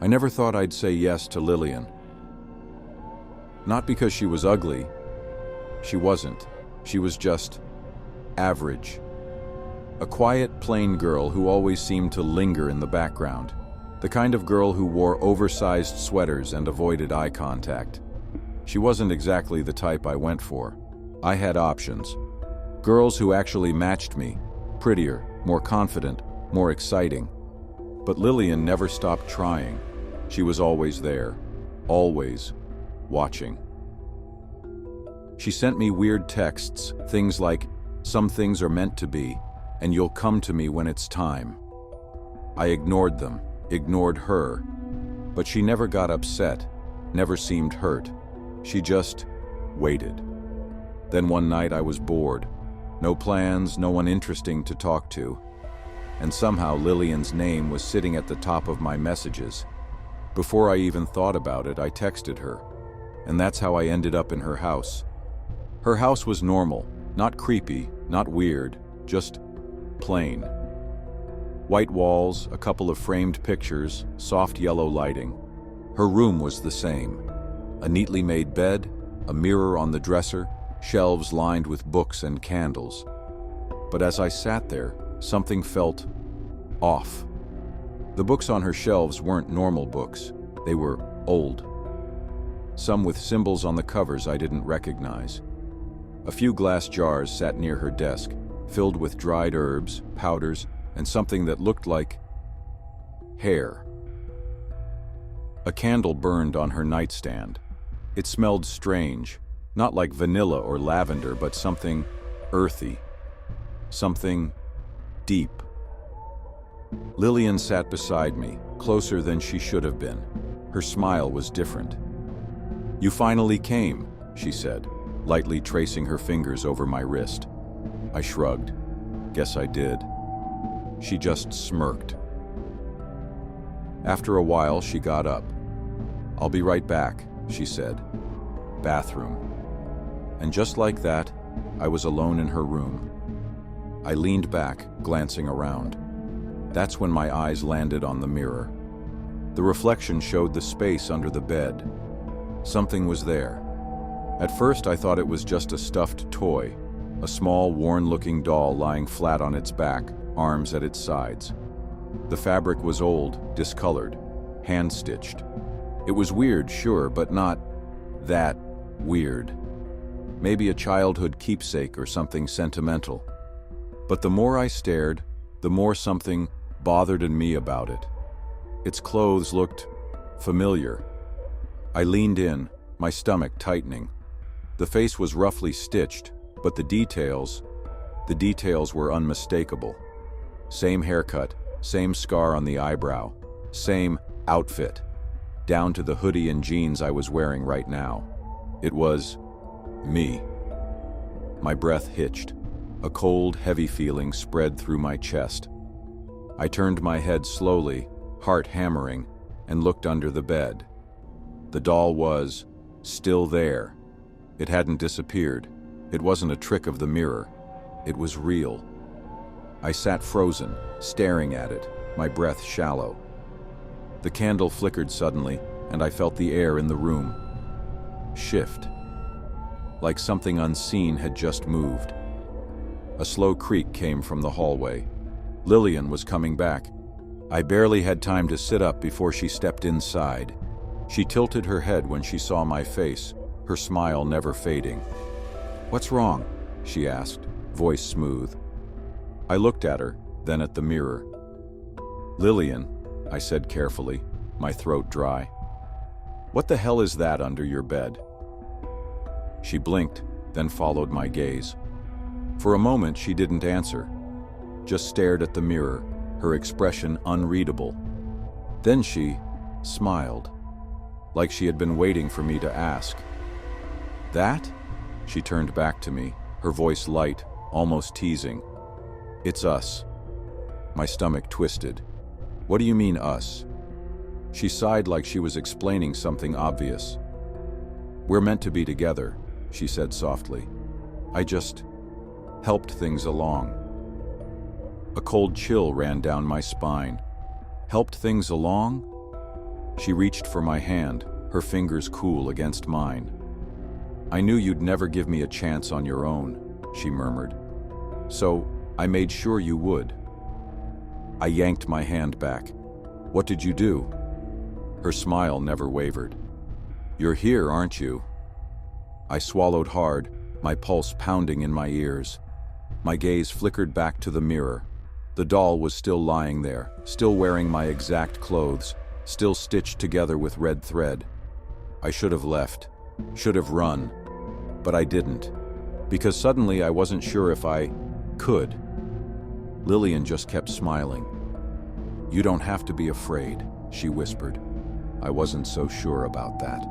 I never thought I'd say yes to Lillian. Not because she was ugly. She wasn't. She was just average. A quiet, plain girl who always seemed to linger in the background. The kind of girl who wore oversized sweaters and avoided eye contact. She wasn't exactly the type I went for. I had options. Girls who actually matched me. Prettier, more confident, more exciting. But Lillian never stopped trying. She was always there. Always watching. She sent me weird texts, things like, "Some things are meant to be, and you'll come to me when it's time." I ignored them, ignored her, but she never got upset, never seemed hurt. She just waited. Then one night I was bored. No plans, no one interesting to talk to. And somehow Lillian's name was sitting at the top of my messages. Before I even thought about it, I texted her. And that's how I ended up in her house. Her house was normal, not creepy, not weird, just plain. White walls, a couple of framed pictures, soft yellow lighting. Her room was the same. A neatly made bed, a mirror on the dresser, shelves lined with books and candles. But as I sat there, something felt off. The books on her shelves weren't normal books. They were old. Some with symbols on the covers I didn't recognize. A few glass jars sat near her desk, filled with dried herbs, powders, and something that looked like hair. A candle burned on her nightstand. It smelled strange, not like vanilla or lavender, but something earthy, something deep. Lillian sat beside me, closer than she should have been. Her smile was different. "You finally came," she said, lightly tracing her fingers over my wrist. I shrugged. Guess I did. She just smirked. After a while, she got up. "I'll be right back," she said. Bathroom. And just like that, I was alone in her room. I leaned back, glancing around. That's when my eyes landed on the mirror. The reflection showed the space under the bed. Something was there. At first, I thought it was just a stuffed toy, a small, worn-looking doll lying flat on its back, arms at its sides. The fabric was old, discolored, hand-stitched. It was weird, sure, but not that weird. Maybe a childhood keepsake or something sentimental. But the more I stared, the more something bothered me about it. Its clothes looked familiar. I leaned in, my stomach tightening. The face was roughly stitched, but the details were unmistakable. Same haircut, same scar on the eyebrow, same outfit, down to the hoodie and jeans I was wearing right now. It was me. My breath hitched. A cold, heavy feeling spread through my chest. I turned my head slowly, heart hammering, and looked under the bed. The doll was still there. It hadn't disappeared. It wasn't a trick of the mirror. It was real. I sat frozen, staring at it, my breath shallow. The candle flickered suddenly, and I felt the air in the room shift, like something unseen had just moved. A slow creak came from the hallway. Lillian was coming back. I barely had time to sit up before she stepped inside. She tilted her head when she saw my face, her smile never fading. "What's wrong?" she asked, voice smooth. I looked at her, then at the mirror. "Lillian," I said carefully, my throat dry. "What the hell is that under your bed?" She blinked, then followed my gaze. For a moment, she didn't answer, just stared at the mirror, her expression unreadable. Then she smiled, like she had been waiting for me to ask. "That?" She turned back to me, her voice light, almost teasing. "It's us." My stomach twisted. "What do you mean, us?" She sighed like she was explaining something obvious. "We're meant to be together," she said softly. "I just helped things along." A cold chill ran down my spine. Helped things along? She reached for my hand, her fingers cool against mine. "I knew you'd never give me a chance on your own," she murmured. "So, I made sure you would." I yanked my hand back. "What did you do?" Her smile never wavered. "You're here, aren't you?" I swallowed hard, my pulse pounding in my ears. My gaze flickered back to the mirror. The doll was still lying there, still wearing my exact clothes, still stitched together with red thread. I should have left, should have run, but I didn't, because suddenly I wasn't sure if I could. Lillian just kept smiling. "You don't have to be afraid," she whispered. I wasn't so sure about that.